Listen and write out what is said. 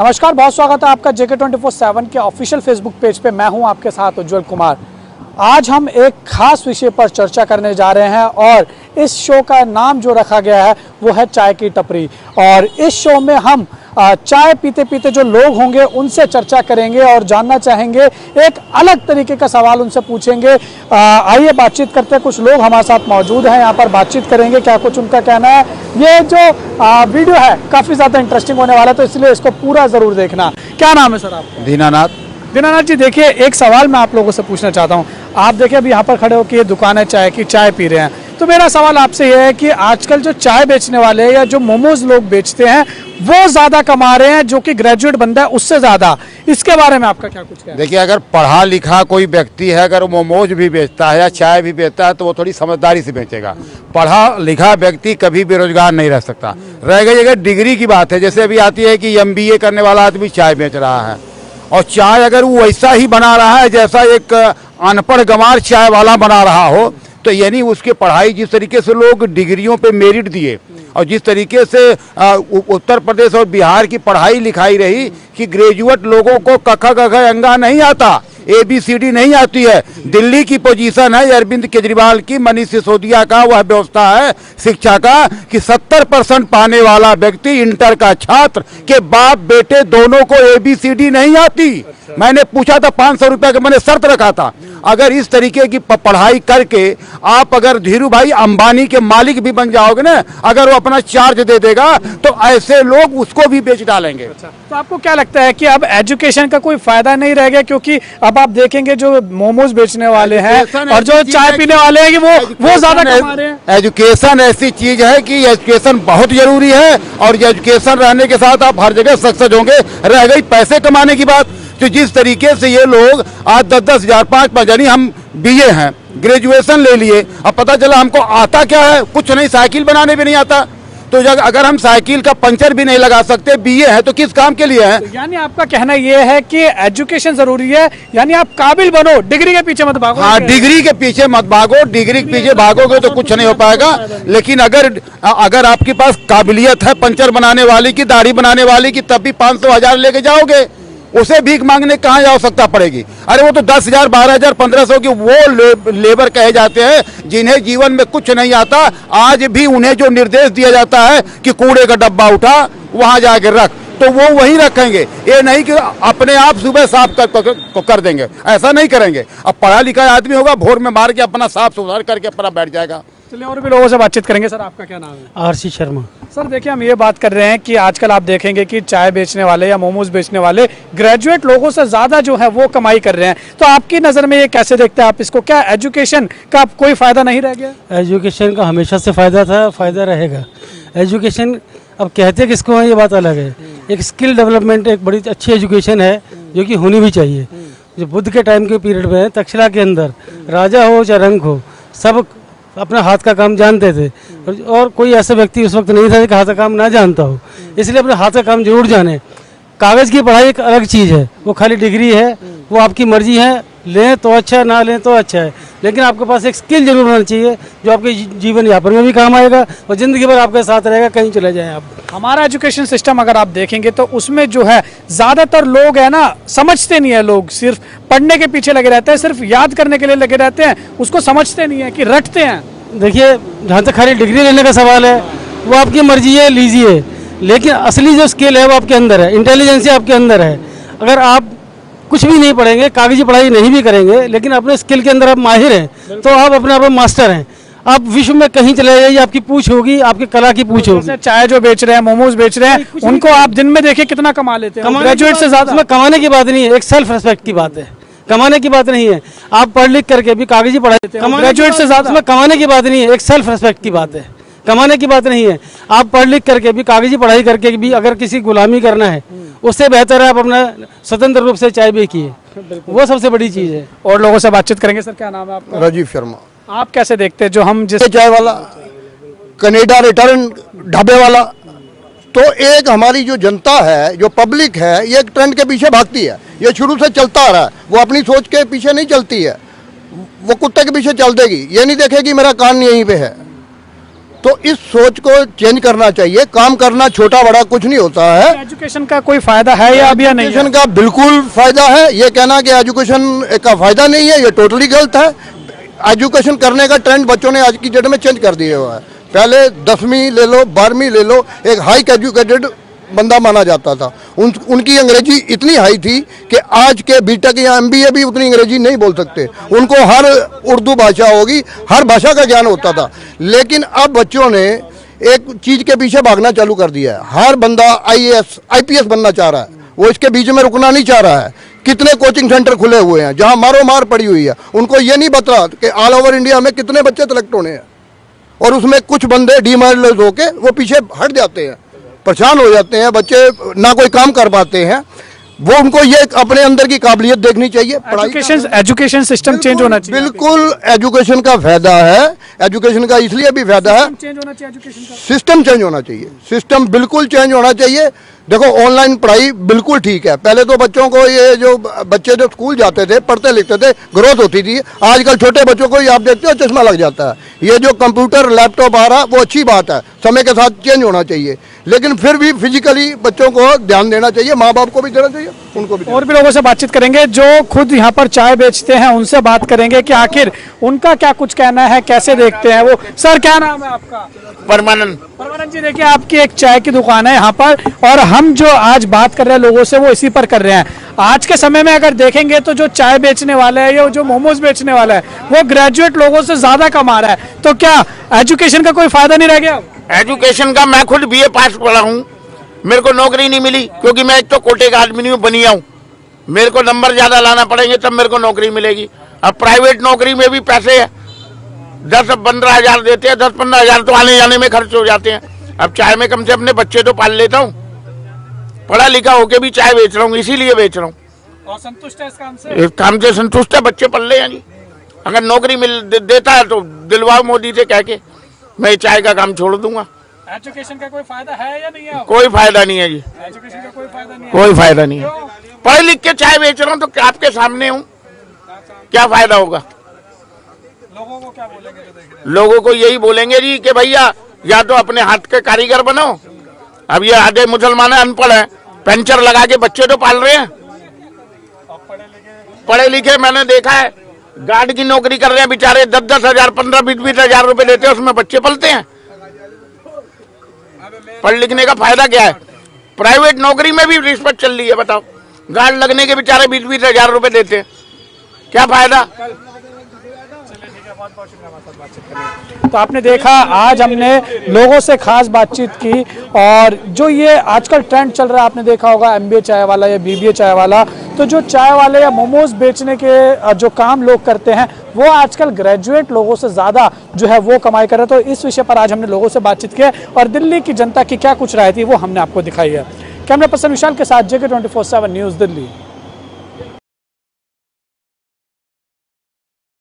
नमस्कार, बहुत स्वागत है आपका JK24/7 के ऑफिशियल फेसबुक पेज पे। मैं हूं आपके साथ उज्जवल कुमार। आज हम एक खास विषय पर चर्चा करने जा रहे हैं और इस शो का नाम जो रखा गया है वो है चाय की टपरी। और इस शो में हम चाय पीते पीते जो लोग होंगे उनसे चर्चा करेंगे और जानना चाहेंगे, एक अलग तरीके का सवाल उनसे पूछेंगे। आइए बातचीत करते हैं। कुछ लोग हमारे साथ मौजूद हैं, यहाँ पर बातचीत करेंगे, क्या कुछ उनका कहना है। ये जो वीडियो है काफ़ी ज़्यादा इंटरेस्टिंग होने वाला है, तो इसलिए इसको पूरा ज़रूर देखना। क्या नाम है सर आपका? दीनानाथ जी, देखिए एक सवाल मैं आप लोगों से पूछना चाहता हूँ। आप देखिए अभी यहाँ पर खड़े होकर ये दुकान है चाय की, चाय पी रहे हैं, तो मेरा सवाल आपसे यह है कि आजकल जो चाय बेचने वाले हैं या जो मोमोज लोग बेचते हैं वो ज्यादा कमा रहे हैं, जो कि ग्रेजुएट बंदा है उससे ज्यादा। इसके बारे में आपका क्या कुछ है? देखिए, अगर पढ़ा लिखा कोई व्यक्ति है, अगर वो मोमोज भी बेचता है या चाय भी बेचता है तो वो थोड़ी समझदारी से बेचेगा। पढ़ा लिखा व्यक्ति कभी बेरोजगार नहीं रह सकता। रह गई अगर डिग्री की बात है, जैसे अभी आती है कि MBA करने वाला आदमी चाय बेच रहा है, और चाय अगर वो वैसा ही बना रहा है जैसा एक अनपढ़ गंवार चाय वाला बना रहा हो, तो यानी उसकी पढ़ाई, जिस तरीके से लोग डिग्रियों पे मेरिट दिए और जिस तरीके से उत्तर प्रदेश और बिहार की पढ़ाई लिखाई रही कि ग्रेजुएट लोगों को कख गघ अंगा नहीं आता, ABCD नहीं आती है। दिल्ली की पोजीशन है अरविंद केजरीवाल की, मनीष सिसोदिया का वह व्यवस्था है शिक्षा का कि 70% पाने वाला व्यक्ति, इंटर का छात्र के बाप बेटे दोनों को ABCD नहीं आती। मैंने पूछा था 500 रुपया का, मैंने शर्त रखा था। अगर इस तरीके की पढ़ाई करके आप अगर धीरू भाई अंबानी के मालिक भी बन जाओगे ना, अगर वो अपना चार्ज दे देगा तो ऐसे लोग उसको भी बेच डालेंगे। तो आपको क्या लगता है कि अब एजुकेशन का कोई फायदा नहीं रह गया? क्योंकि अब आप देखेंगे जो मोमोज बेचने वाले हैं और जो चाय पीने वाले हैं कि वो ज्यादा कमा रहे हैं। एजुकेशन ऐसी चीज है कि एजुकेशन बहुत जरूरी है, और एजुकेशन रहने के साथ आप हर जगह सक्सेस होंगे। रह गई पैसे कमाने की बात, तो जिस तरीके से ये लोग आज 10-10 हजार 5-5, यानी हम BA हैं, ग्रेजुएशन ले लिए, अब पता चला हमको आता क्या है, कुछ नहीं, साइकिल बनाने भी नहीं आता। तो अगर हम साइकिल का पंचर भी नहीं लगा सकते, BA है तो किस काम के लिए है? तो यानी आपका कहना ये है कि एजुकेशन जरूरी है, यानी आप काबिल बनो, डिग्री के पीछे मत भागो। हाँ, डिग्री के पीछे मत भागो। डिग्री के पीछे भागोगे तो कुछ नहीं हो पाएगा। लेकिन अगर आपके पास काबिलियत है पंचर बनाने वाली की, दाढ़ी बनाने वाली की, तब भी 500-1000 लेके जाओगे। उसे भीख मांगने कहाँ आवश्यकता पड़ेगी? अरे वो तो 10,000, 12,000, 1500 की वो लेबर कहे जाते हैं जिन्हें जीवन में कुछ नहीं आता। आज भी उन्हें जो निर्देश दिया जाता है कि कूड़े का डब्बा उठा वहां जाके रख, तो वो वहीं रखेंगे। ये नहीं कि अपने आप सुबह साफ कर देंगे, ऐसा नहीं करेंगे। अब पढ़ा लिखा आदमी होगा, भोर में मार के अपना साफ सुथरा करके अपना बैठ जाएगा। चलिए और भी लोगों से बातचीत करेंगे। सर आपका क्या नाम है? RC शर्मा। सर देखिए, हम ये बात कर रहे हैं कि आजकल आप देखेंगे कि चाय बेचने वाले या मोमोज बेचने वाले ग्रेजुएट लोगों से ज़्यादा जो है वो कमाई कर रहे हैं। तो आपकी नज़र में ये कैसे देखते हैं आप इसको? क्या एजुकेशन का कोई फ़ायदा नहीं रह गया? एजुकेशन का हमेशा से फ़ायदा था, फ़ायदा रहेगा। एजुकेशन अब कहते किसको है ये बात अलग है। एक स्किल डेवलपमेंट एक बड़ी अच्छी एजुकेशन है जो कि होनी भी चाहिए। जो बुद्ध के टाइम के पीरियड में तक्षशिला के अंदर राजा हो चाहे रंग हो, सब अपना हाथ का काम जानते थे, और कोई ऐसा व्यक्ति उस वक्त नहीं था कि हाथ का काम ना जानता हो। इसलिए अपने हाथ का काम जरूर जाने। कागज़ की पढ़ाई एक अलग चीज़ है, वो खाली डिग्री है, वो आपकी मर्जी है, लें तो अच्छा है, ना लें तो अच्छा है, लेकिन आपके पास एक स्किल जरूर होना चाहिए जो आपके जीवन यापन में भी काम आएगा और ज़िंदगी भर आपके साथ रहेगा, कहीं चले जाएं आप। हमारा एजुकेशन सिस्टम अगर आप देखेंगे तो उसमें जो है ज़्यादातर लोग है ना, समझते नहीं है। लोग सिर्फ पढ़ने के पीछे लगे रहते हैं, सिर्फ याद करने के लिए लगे रहते हैं, उसको समझते नहीं है कि रटते हैं। देखिए, जहाँ तक खाली डिग्री लेने का सवाल है वो आपकी मर्जी है, लीजिए, लेकिन असली जो स्किल है वो आपके अंदर है, इंटेलिजेंस आपके अंदर है। अगर आप कुछ भी नहीं पढ़ेंगे, कागजी पढ़ाई नहीं भी करेंगे, लेकिन अपने स्किल के अंदर आप माहिर हैं, तो आप अपने आप में मास्टर हैं। आप विश्व में कहीं चले जाइए, आपकी पूछ होगी, आपकी कला की पूछ होगी। चाय जो बेच रहे हैं, मोमोज बेच रहे हैं, उनको आप दिन में देखिए कितना कमा लेते हैं, ग्रेजुएट से ज्यादा। उसमें कमाने की बात नहीं है, एक सेल्फ रिस्पेक्ट की बात है, कमाने की बात नहीं है। आप पढ़ लिख करके भी कागजी पढ़ाई, ग्रेजुएट से ज्यादा। उसमें कमाने की बात नहीं है, एक सेल्फ रिस्पेक्ट की बात है, कमाने की बात नहीं है। आप पढ़ लिख करके भी, कागजी पढ़ाई करके भी अगर किसी गुलामी करना है, उससे बेहतर है आप अपना स्वतंत्र रूप से चाय बेचिए, वो सबसे बड़ी चीज़ है। और लोगों से बातचीत करेंगे। सर क्या नाम है आपका? राजीव शर्मा। आप कैसे देखते हैं जो हम जिस चाय वाला, कनेडा रिटर्न ढाबे वाला, तो एक हमारी जो जनता है, जो पब्लिक है, ये एक ट्रेंड के पीछे भागती है। ये शुरू से चलता आ रहा है, वो अपनी सोच के पीछे नहीं चलती है, वो कुत्ते के पीछे चल देगी। ये नहीं देखेगी मेरा कान यहीं पे है। तो इस सोच को चेंज करना चाहिए। काम करना छोटा बड़ा कुछ नहीं होता है। एजुकेशन का कोई फायदा है या अभी नहीं? एजुकेशन का बिल्कुल फायदा है। ये कहना कि एजुकेशन का फायदा नहीं है, ये टोटली गलत है। एजुकेशन करने का ट्रेंड बच्चों ने आज की डेट में चेंज कर दिया हुआ है। पहले 10वीं ले लो, 12वीं ले लो, एक हाई एजुकेटेड बंदा माना जाता था। उनकी अंग्रेजी इतनी हाई थी कि आज के बीटेक या एमबीए भी उतनी अंग्रेजी नहीं बोल सकते। उनको हर उर्दू भाषा होगी, हर भाषा का ज्ञान होता था। लेकिन अब बच्चों ने एक चीज के पीछे भागना चालू कर दिया है। हर बंदा आईएएस आईपीएस बनना चाह रहा है, वो इसके बीच में रुकना नहीं चाह रहा है। कितने कोचिंग सेंटर खुले हुए हैं जहां मारो मार पड़ी हुई है। उनको ये नहीं पता कि ऑल ओवर इंडिया में कितने बच्चे सेलेक्ट होने हैं, और उसमें कुछ बंदे डीमोरलाइज होके वो पीछे हट जाते हैं, परेशान हो जाते हैं। बच्चे ना कोई काम कर पाते हैं। वो उनको ये अपने अंदर की काबिलियत देखनी चाहिए। एजुकेशन सिस्टम चेंज होना चाहिए। बिल्कुल एजुकेशन का फायदा है। एजुकेशन का इसलिए भी फायदा है, चेंज होना चाहिए एजुकेशन का। सिस्टम चेंज होना चाहिए। सिस्टम बिल्कुल चेंज होना चाहिए। देखो, ऑनलाइन पढ़ाई बिल्कुल ठीक है। पहले तो बच्चों को ये जो बच्चे जो स्कूल जाते थे, पढ़ते लिखते थे, ग्रोथ होती थी। आजकल छोटे बच्चों को ही आप देखते हो चश्मा लग जाता है। ये जो कंप्यूटर लैपटॉप आ रहा वो अच्छी बात है, समय के साथ चेंज होना चाहिए। लेकिन फिर भी फिजिकली बच्चों को ध्यान देना चाहिए, माँ बाप को भी देना चाहिए, उनको भी। और भी लोगों से बातचीत करेंगे जो खुद यहाँ पर चाय बेचते हैं, उनसे बात करेंगे कि आखिर उनका क्या कुछ कहना है, कैसे देखते हैं वो। सर, क्या नाम है आपका? परमानंद। परमानंद जी, देखिए आपकी एक चाय की दुकान है यहाँ पर, और हम जो आज बात कर रहे हैं लोगों से वो इसी पर कर रहे हैं। आज के समय में अगर देखेंगे तो जो चाय बेचने वाला है या जो मोमोज बेचने वाला है वो ग्रेजुएट लोगों से ज्यादा कमा रहा है। तो क्या एजुकेशन का कोई फायदा नहीं रह गया? एजुकेशन का, मैं खुद बीए पास पढ़ा हूँ, मेरे को नौकरी नहीं मिली क्योंकि मैं एक तो कोटे का आदमी नहीं हूँ, बनिया हूँ। मेरे को नंबर ज्यादा लाना पड़ेंगे तब मेरे को नौकरी मिलेगी। अब प्राइवेट नौकरी में भी पैसे है, 10-15 हजार देते हैं। 10-15 हजार तो आने जाने में खर्च हो जाते हैं। अब चाय में कम से अपने बच्चे तो पाल लेता हूँ। पढ़ा लिखा होके भी चाय बेच रहा हूँ, इसीलिए बेच रहा हूँ। और संतुष्ट है इस काम से? इस काम से संतुष्ट है, बच्चे पढ़ ले। यानी अगर नौकरी मिल देता है तो दिलवाओ मोदी से कह के, मैं चाय का काम छोड़ दूंगा। एजुकेशन का कोई फायदा है या नहीं है? कोई फायदा नहीं है जी, एजुकेशन का कोई फायदा नहीं है। कोई फायदा नहीं है। पढ़ लिख के चाय बेच रहा हूँ तो आपके सामने हूँ, क्या फायदा होगा? लोगों को क्या बोलेंगे जो देख रहे हैं? लोगों को यही बोलेंगे जी कि भैया या तो अपने हाथ के कारीगर बनो। अब ये आधे मुसलमान अनपढ़ हैं, पेंचर लगा के बच्चे तो पाल रहे हैं। पढ़े लिखे मैंने देखा है, गार्ड की नौकरी कर रहे हैं बेचारे, 10-10 हजार, 15-20 हजार रुपए लेते हैं, उसमें बच्चे पलते हैं। पढ़ लिखने का फायदा क्या है? प्राइवेट नौकरी में भी रिश्वत चल रही है, बताओ। गार्ड लगने के बेचारे 20-20 हजार रुपए देते हैं, क्या फायदा? तो आपने देखा, आज हमने लोगों से खास बातचीत की, और जो ये आजकल ट्रेंड चल रहा है, आपने देखा होगा एमबीए चाय वाला या बीबीए चाय वाला, तो जो चाय वाले या मोमोज बेचने के जो काम लोग करते हैं वो आजकल ग्रेजुएट लोगों से ज़्यादा जो है वो कमाई कर रहे हैं। तो इस विषय पर आज हमने लोगों से बातचीत की और दिल्ली की जनता की क्या कुछ राय थी वो हमने आपको दिखाई है। कैमरा पर्सन विशाल के साथ JK 24/7 न्यूज़ दिल्ली।